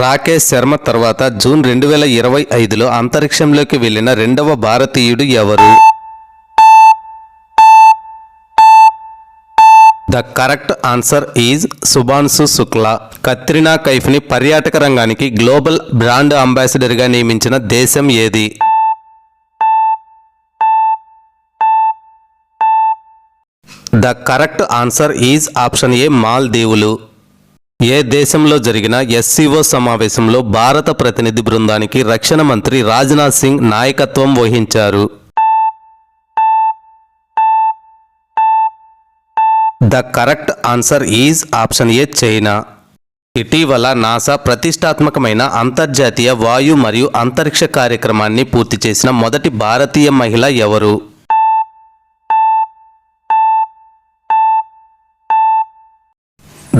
రాకేష్ శర్మ తర్వాత జూన్ 2025లో అంతరిక్షంలోకి వెళ్లిన రెండవ భారతీయుడు ఎవరు? The correct answer is Shubhanshu Shukla. Katrina కైఫ్ని పర్యాటక రంగానికి గ్లోబల్ బ్రాండ్ అంబాసిడర్గా నియమించిన దేశం ఏది? The correct answer is option A మాల్దీవులు. ఏ దేశంలో జరిగిన ఎస్సీఓ సమావేశంలో భారత ప్రతినిధి బృందానికి రక్షణ మంత్రి రాజ్నాథ్ సింగ్ నాయకత్వం వహించారు? The correct answer is option A China. ఇటీవల నాసా ప్రతిష్టాత్మకమైన అంతర్జాతీయ వాయు మరియు అంతరిక్ష కార్యక్రమాన్ని పూర్తి చేసిన మొదటి భారతీయ మహిళ ఎవరు?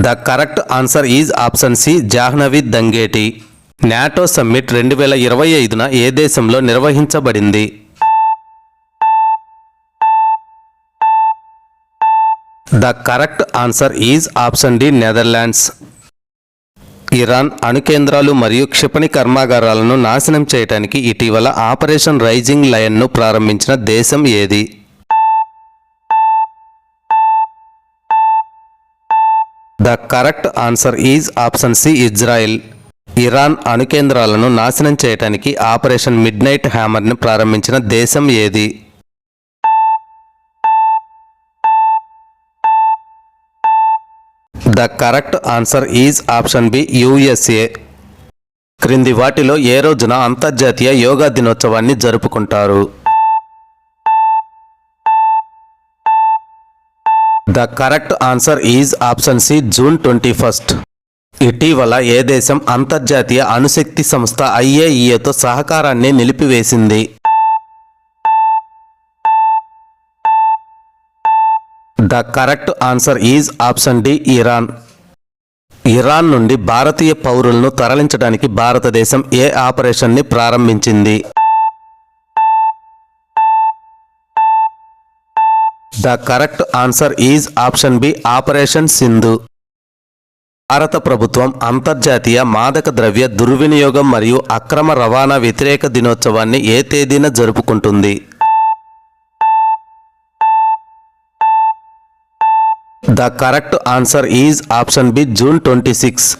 The correct answer is option C Jahnavi Dangeti. NATO summit 2025న ఏ దేశంలో నిర్వహించబడింది? The correct answer is option D Netherlands. Iran అణుకేంద్రాలు మరియు క్షిపణి కర్మాగారాలను నాశనం చేయడానికి ఇటీవల ఆపరేషన్ రైజింగ్ లయన్ను ప్రారంభించిన దేశం ఏది? The correct answer is option C Israel. Iran అణుకేంద్రాలను నాశనం చేయడానికి ఆపరేషన్ మిడ్నైట్ హ్యామర్ని ప్రారంభించిన దేశం ఏది? The correct answer is option B USA. క్రింది వాటిలో ఏ రోజున అంతర్జాతీయ యోగా దినోత్సవాన్ని జరుపుకుంటారు? The correct answer is option C June 21. ఇటీవల ఏ దేశం అంతర్జాతీయ అణుశక్తి సంస్థ IAEAతో సహకారాన్ని నిలిపివేసింది? The correct answer is option D Iran. Iran నుండి భారతీయ పౌరులను తరలించడానికి భారతదేశం ఏ ఆపరేషన్ని ప్రారంభించింది? The correct answer is option B operation Sindhu. భారత ప్రభుత్వం అంతర్జాతీయ మాదక ద్రవ్య దుర్వినియోగం మరియు అక్రమ రవాణా వ్యతిరేక దినోత్సవాన్ని ఏ తేదీన జరుపుకుంటుంది? The correct answer is option B June 26.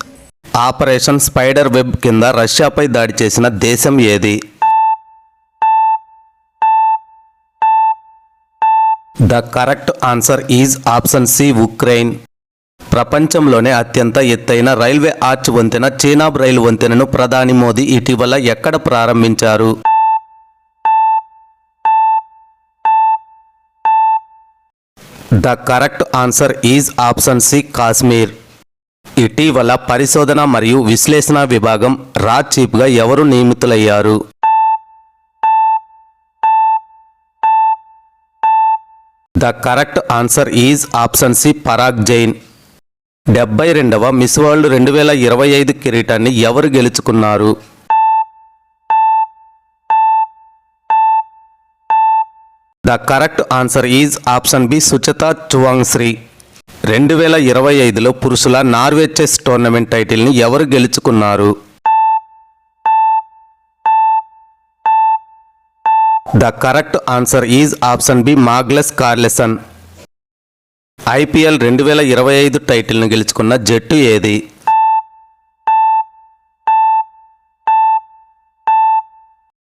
Operation spider web కింద రష్యాపై దాడి చేసిన దేశం ఏది? The correct answer is option C Ukraine. ప్రపంచంలోనే అత్యంత ఎత్తైన రైల్వే ఆర్చ్ వంతెన చీనాబ్ రైలు వంతెనను ప్రధాని మోదీ ఇటీవల ఎక్కడ ప్రారంభించారు? The correct answer is option C Kashmir. ఇటీవల పరిశోధన మరియు విశ్లేషణ విభాగం రాజ్ చీఫ్గా ఎవరు నియమితులయ్యారు? The correct answer is option C Parag Jain. 72వ మిస్ వరల్డ్ 2025 కిరీటాన్ని ఎవరు గెలుచుకున్నారు? The correct answer is option B Suchata Chuangsri. 2025లో పురుషుల నార్వే చెస్ టోర్నమెంట్ టైటిల్ని ఎవరు గెలుచుకున్నారు? The correct answer is option B Magnus Carlsen. IPL 2025 టైటిల్ను గెలుచుకున్న జట్టు ఏది?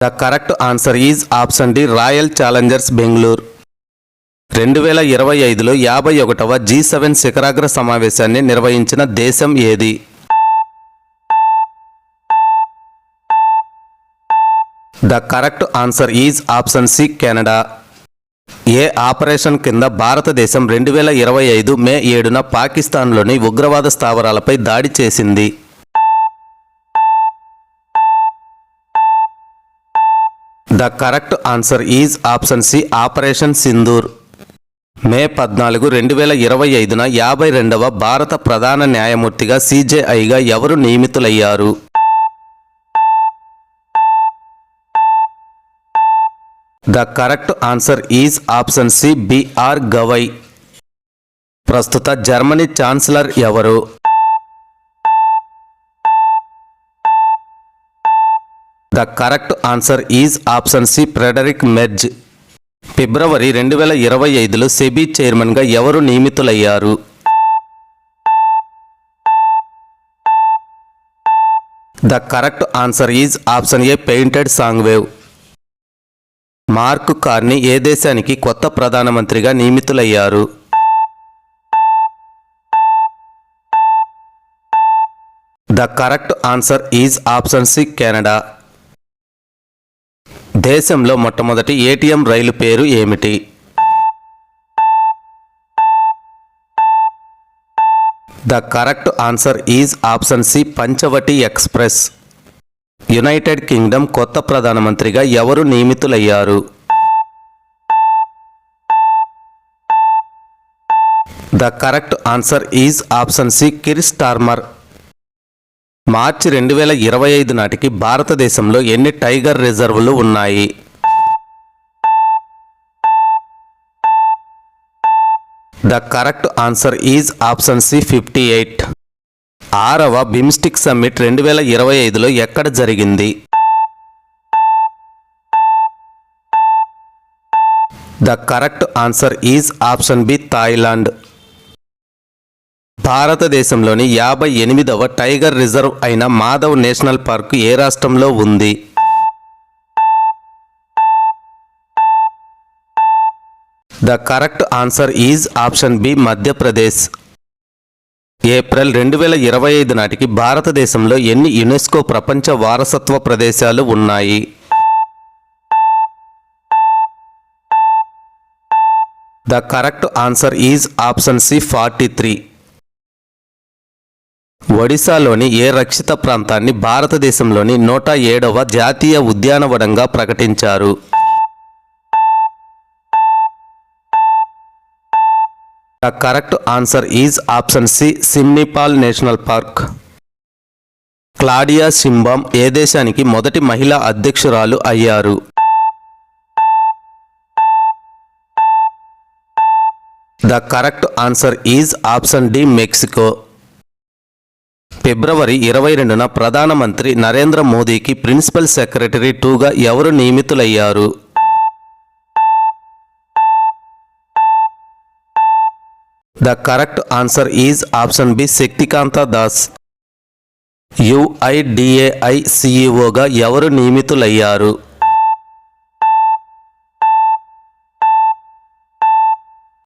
The correct answer is option D royal challengers Bengaluru. 2025లో 51వ G7 శిఖరాగ్ర సమావేశాన్ని నిర్వహించిన దేశం ఏది? The correct answer is option C Canada. ఏ ఆపరేషన్ కింద భారతదేశం 2025 మే 7న పాకిస్తాన్లోని ఉగ్రవాద స్థావరాలపై దాడి చేసింది? The correct answer is option C operation Sindoor. May 14, 2025న 52వ భారత ప్రధాన న్యాయమూర్తిగా CJIగా ఎవరు నియమితులయ్యారు? The correct answer is option C B R Gavai. ప్రస్తుత జర్మనీ ఛాన్సలర్ ఎవరు? The correct answer is option C Friedrich Merz. ఫిబ్రవరి 2025లో సెబీ చైర్మన్గా ఎవరు నియమితులయ్యారు? The correct answer is option A పెయింటెడ్ సాంగ్వేవ్. మార్క్ కార్నీ ఏ దేశానికి కొత్త ప్రధానమంత్రిగా నియమితులయ్యారు? The correct answer is option C Canada. దేశంలో మొట్టమొదటి ఏటీఎం రైలు పేరు ఏమిటి? The correct answer is option C Panchavati express. United Kingdom కొత్త ప్రధానమంత్రిగా ఎవరు నియమితులయ్యారు? The correct answer is option C Keir Starmer. మార్చి 2025 నాటికి భారతదేశంలో ఎన్ని టైగర్ రిజర్వులు ఉన్నాయి? The correct answer is option C 58. 6వ బిమ్స్టిక్ సమ్మిట్ 2025లో ఎక్కడ జరిగింది? The correct answer is option B Thailand. భారతదేశంలోని 58వ టైగర్ రిజర్వ్ అయిన మాధవ్ నేషనల్ పార్క్ ఏ రాష్ట్రంలో ఉంది? The correct answer is option B Madhya Pradesh. April 2025 నాటికి భారతదేశంలో ఎన్ని యునెస్కో ప్రపంచ వారసత్వ ప్రదేశాలు ఉన్నాయి? The correct answer is option C 43. ఒడిశాలోని ఏ రక్షిత ప్రాంతాన్ని భారతదేశంలోని 107వ జాతీయ ఉద్యానవనంగా ప్రకటించారు? The correct answer is option C Similipal national park. Claudia Sheinbaum ఏ దేశానికి మొదటి మహిళా అధ్యక్షురాలు అయ్యారు? The correct answer is option D Mexico. ఫిబ్రవరి 22న ప్రధానమంత్రి నరేంద్ర మోదీకి ప్రిన్సిపల్ సెక్రటరీ 2గా ఎవరు నియమితులయ్యారు? The correct answer is option B Shaktikanta Das. UIDAI సిఇఓగా ఎవరు నియమితులయ్యారు?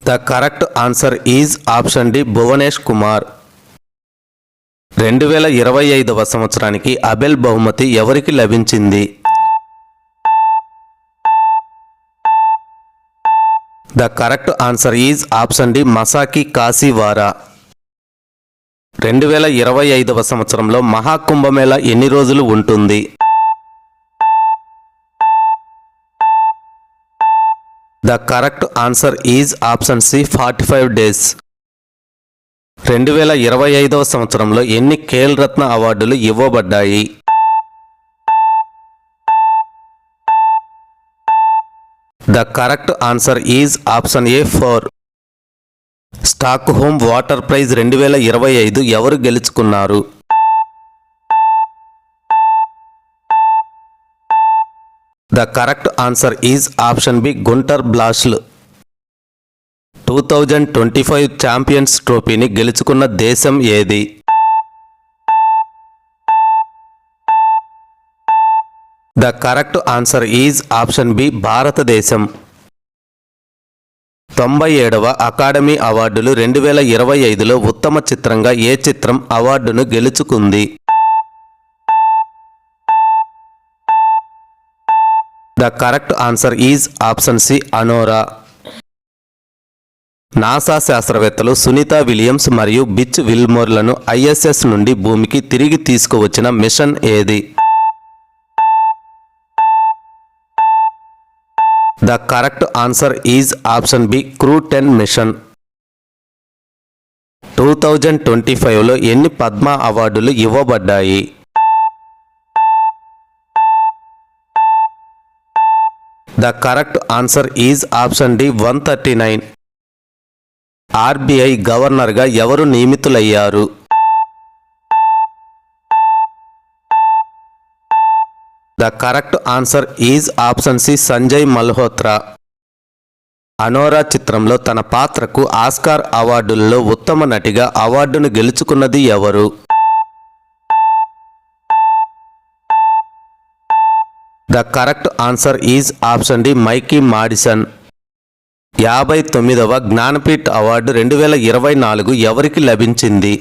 The correct answer is option D Bhuvnesh Kumar. 2025వ సంవత్సరానికి అబెల్ బహుమతి ఎవరికి లభించింది? The correct answer is option D మసాకి Kashiwara. 2025వ సంవత్సరంలో మహాకుంభమేళా ఎన్ని రోజులు ఉంటుంది? The correct answer is option C 45 days. 2025వ సంవత్సరంలో ఎన్ని ఖేల్ రత్న అవార్డులు ఇవ్వబడ్డాయి? The correct answer is option A 4. Stockholm water prize 2025 ఎవరు గెలుచుకున్నారు? The correct answer is option B Gunter Bloschl. 2025 champions ట్రోఫీని గెలుచుకున్న దేశం ఏది? The correct answer is option B భారతదేశం. 97వ అకాడమీ అవార్డులు 2025లో ఉత్తమ చిత్రంగా ఏ చిత్రం అవార్డును గెలుచుకుంది? The correct answer is option C Anora. NASA శాస్త్రవేత్తలు సునీత విలియమ్స్ మరియు బిచ్ విల్మోర్లను ఐఎస్ఎస్ నుండి భూమికి తిరిగి తీసుకువచ్చిన మిషన్ ఏది? The correct answer is option B crew 10 mission. 2025లో ఎన్ని పద్మ అవార్డులు ఇవ్వబడ్డాయి? The correct answer is option D 139. RBI గవర్నర్గా ఎవరు నియమితులయ్యారు? The correct answer is option C Sanjay Malhotra. Anora చిత్రంలో తన పాత్రకు ఆస్కార్ అవార్డుల్లో ఉత్తమ నటిగా అవార్డును గెలుచుకున్నది ఎవరు? The correct answer is option D Mikey Madison. 59వ జ్ఞానపీఠ్ అవార్డు 2024 ఎవరికి లభించింది?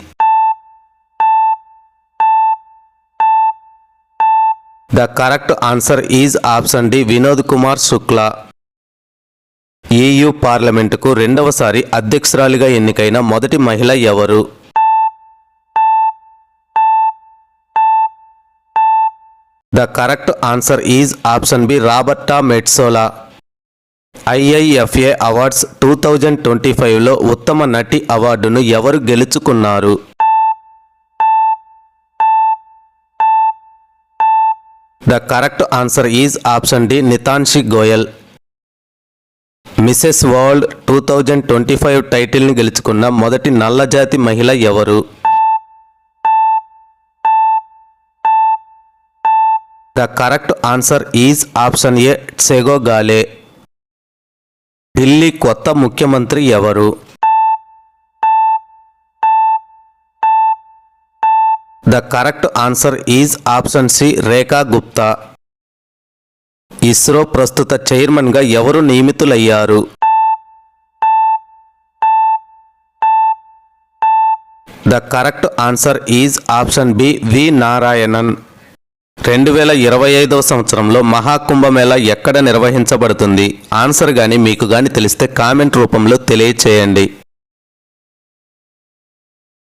The correct answer is option D Vinod Kumar Shukla. EU పార్లమెంటుకు రెండవసారి అధ్యక్షురాలిగా ఎన్నికైన మొదటి మహిళ ఎవరు? The correct answer is option B Roberta Metsola. IIFA awards 2025లో ఉత్తమ నటి అవార్డును ఎవరు గెలుచుకున్నారు? The correct answer is option D Nitanshi Goyal. Mrs World 2025 టైటిల్ని గెలుచుకున్న మొదటి నల్లజాతి మహిళ ఎవరు? The correct answer is option A Tsego Gaelae. Delhi కొత్త ముఖ్యమంత్రి ఎవరు? The correct answer is option C Rekha Gupta. ISRO ప్రస్తుత చైర్మన్గా ఎవరు నియమితులయ్యారు? The correct answer is option B V Narayanan. 2025వ సంవత్సరంలో మహాకుంభమేళా ఎక్కడ నిర్వహించబడుతుంది? ఆన్సర్ కానీ మీకు కానీ తెలిస్తే కామెంట్ రూపంలో తెలియచేయండి.